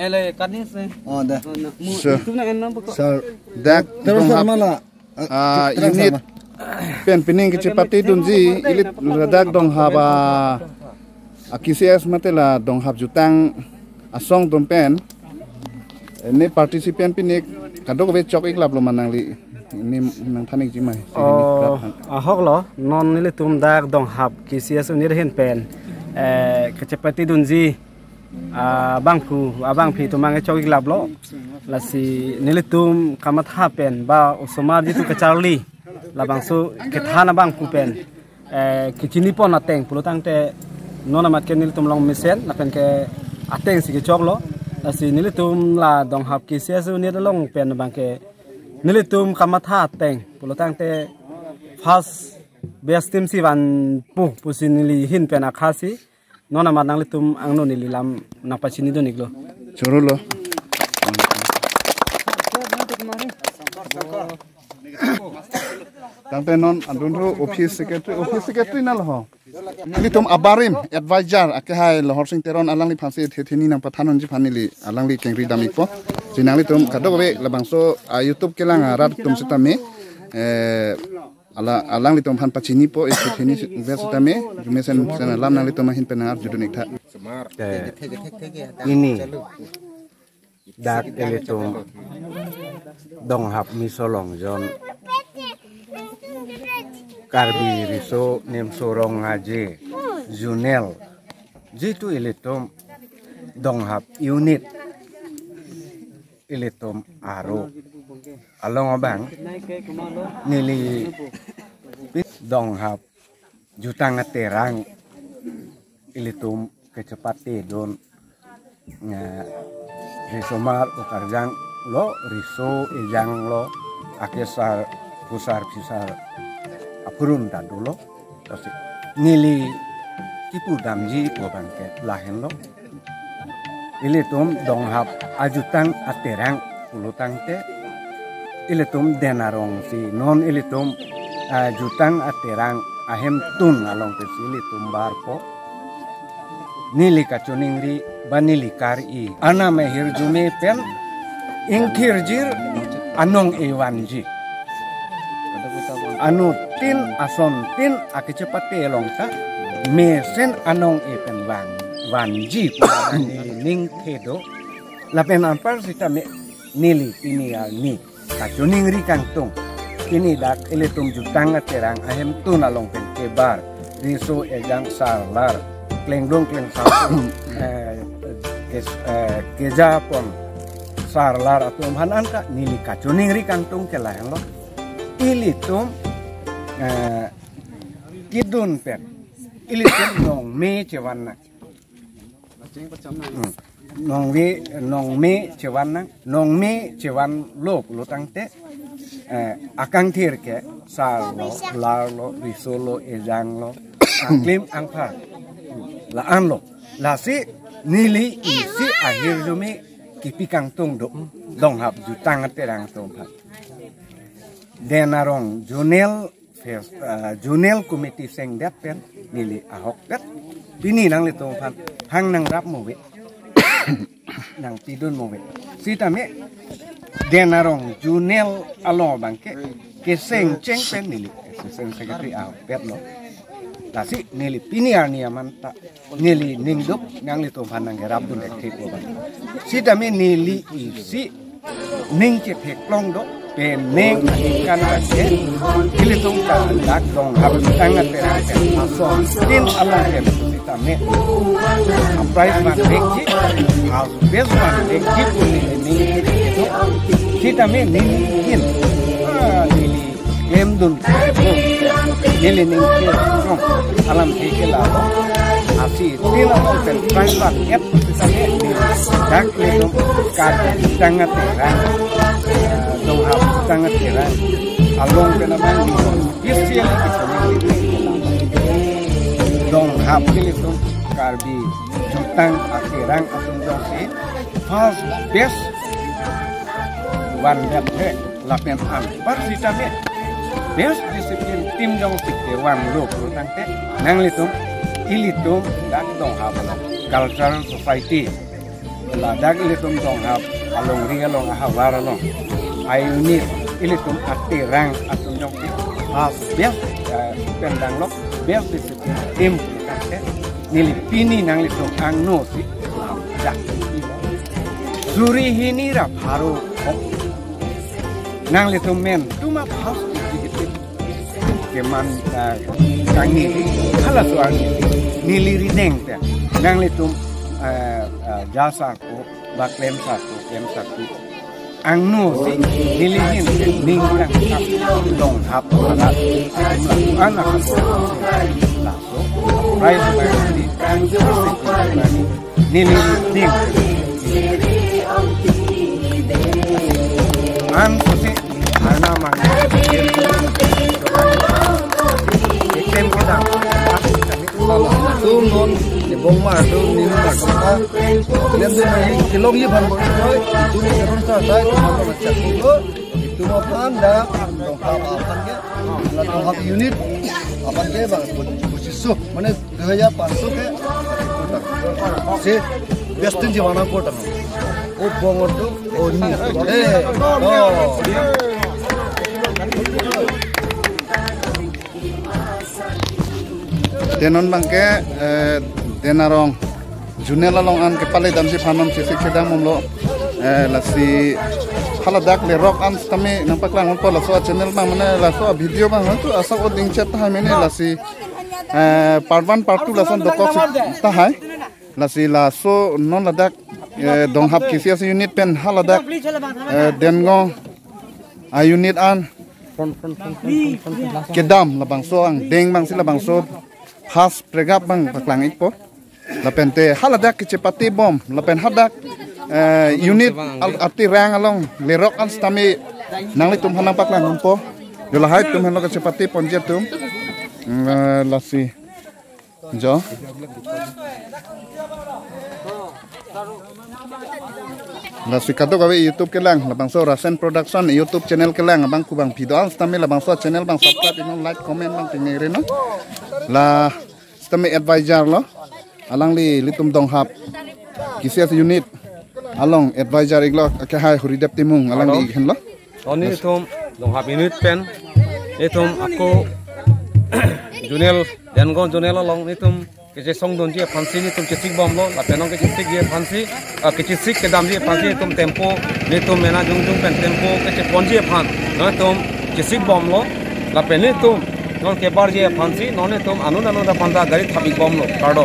Ele kanis nih. Oh, dah. Itu nak enam pokok. Dak Terus mana? unit pen pining kecepati dunji ilit radak dong haba akisias matela dong hab jutang asong dong pen ini partisipan pinik kadok be chok ik lab lo manang li ini nang thanik jimai ahok lo non nili tum dak dong hab kisias unir hin pen kecepati dunji bangku abang pi tumang chok ik lab lo lasi nilitum kamat hapen ba usomar jitu ke Charlie labang su kethana bang kupen kicini pon ateng pulutang te nona mat ke nilitum long misen lapen ke ateng si ke choklo lasi nilitum la dong hap ki sesu ni long pen bang ke nilitum kamat ha ateng pulutang te fas bestim si van pu pusin nili hin pen akhasi nona mat nang litum angno nili lam napachini do niklo chorulo tangte non andunru office secretary na lo litum abarim advisor akhai lohor sing teron alang li phansi thethini nang pathanon ji phanili alang li kengri damikpo jinang litum kadobe labangso youtube kelang rat tum sitame alang litum phan pachini po thethini sitame mesen sana lam nang litum hin penar judunik tha ini dak elitum dong hap misolong jon karbi riso nem sorong ngaje junel jitu elitum dong hap unit elitum aro along abang nili dong hap jutang terang elitum kecepati don risomar ukarjang lo riso ejang lo akesar pusar pisar apurun dan dulu terus nili tipu damji po bangke lahen lo ilitum dong hap ajutang aterang pulutang te ilitum denarong si non ilitum ajutang aterang ahem tun along ke ilitum barpo nili kacuningri banili kari ana mehir jume pen ingkirjir anong ewanji anu tin ason tin akicepate elongta mesen anong epen wanji nili ning kedo lapen ampar sita me nili ini ni kacuningri kangtung ini dak eletum jutang terang ahem tun along pen kebar riso ejang salar klengdong kleng sapung keja pon sarlar atau hanan ka nili kacuning ri kantung kelayan lo ilitum kidun pen ilitum nong me cewana nong me cewan lo lutang te akang tir ke sar lo lar lo risolo ejang lo angklim angpar laan lo lasi nili isi akhir jume kipi kangtung dong hap jutang terang tongkat denarong junel komiti seng dat pen nili ahok pet bini nang li tongkat hang nang rap mowe nang tidun mowe sita me denarong junel alo bangke keseng ceng pen nili seng sekretari ahok pet lo Nasi nili piniar ni amanta nili ningduk nang litum panang gerab dun ektik lo bang. Si dami nili isi ning cepek long dok peneng ikan bace kilitung kan dak dong harus sangat berhati asal din alam yang si dami price man dekji house base man dekji pun nili itu si dami nili in nili Emdun nili ningkir alam tikila asi tila open transfer app misalnya di dak lenom kad sangat terang dong hap sangat terang along kenaman di istilah dong hap lenom karbi jutang akhirang atau dong si fast best one that lapen an bersisanya Beus disiplin tim dong sikte wan lo tang te nang litum ilitum dak dong hap cultural society ladak ilitum dong hap along ring along ahawar along ay unit ilitum atirang atum jong has biak pendang lok biak bisit tim kakek nilipini nang litum angno si dak suri hini rap haru nang litum men cuma pas dikit keman kang nili halas wang nili rideng teh nang litum jasa ko baklem satu kem satu angno si nilihin ningurang kap dong hap anak anak laso rai sebagai nili ding an susi ana mang item kita tung non để bông mà tung đi mà không có nên tôi này thì lông như phần một thôi tôi đi không sao đấy mà nó chặt nữa tôi mau pan dah dong hap apa ke lah dong hap unit apa ke bang posisi mana gaya pasu ke si biastin jiwana kota oh bongor tu oh ni denon bangke denarong junela long an ke pale dam si phanom si sedang momlo lasi haladak le rock an stame nampak lang on pola so channel bang mane la so video bang tu asa o ding chat ha mene lasi part 1 part 2 lason dokok ta hai lasi la so non ladak dong hap kisias unit pen haladak dengo a unit an kedam labang so ang deng bang sila bang so has pregap bang paklang ikpo lapente haladak kecepati bom lapen hadak unit arti rang along lerok an stami nangli tum hanang paklang umpo yola hai tum hanang kecepati ponjet tum lasi jo lasi kato gawe YouTube kelang labang so Rasen Production YouTube channel kelang abang kubang video al stami labang so channel bang subscribe ino like comment bang tingere no la stami advisor lo alang li litum dong hap kisias unit along advisor iglo ke hai huridap timung alang li hen lo oni litum dong hap unit pen litum aku junel jangon junel along litum kece song don je phansi ni tum chisik bom lo la penong kece sik je phansi kece sik ke dam je phansi tum tempo ni tum mena jung jung pen tempo kece pon je phan no tum chisik bom lo la pen ni tum non ke bar je phansi non tum anun da panda gari thabik bom lo card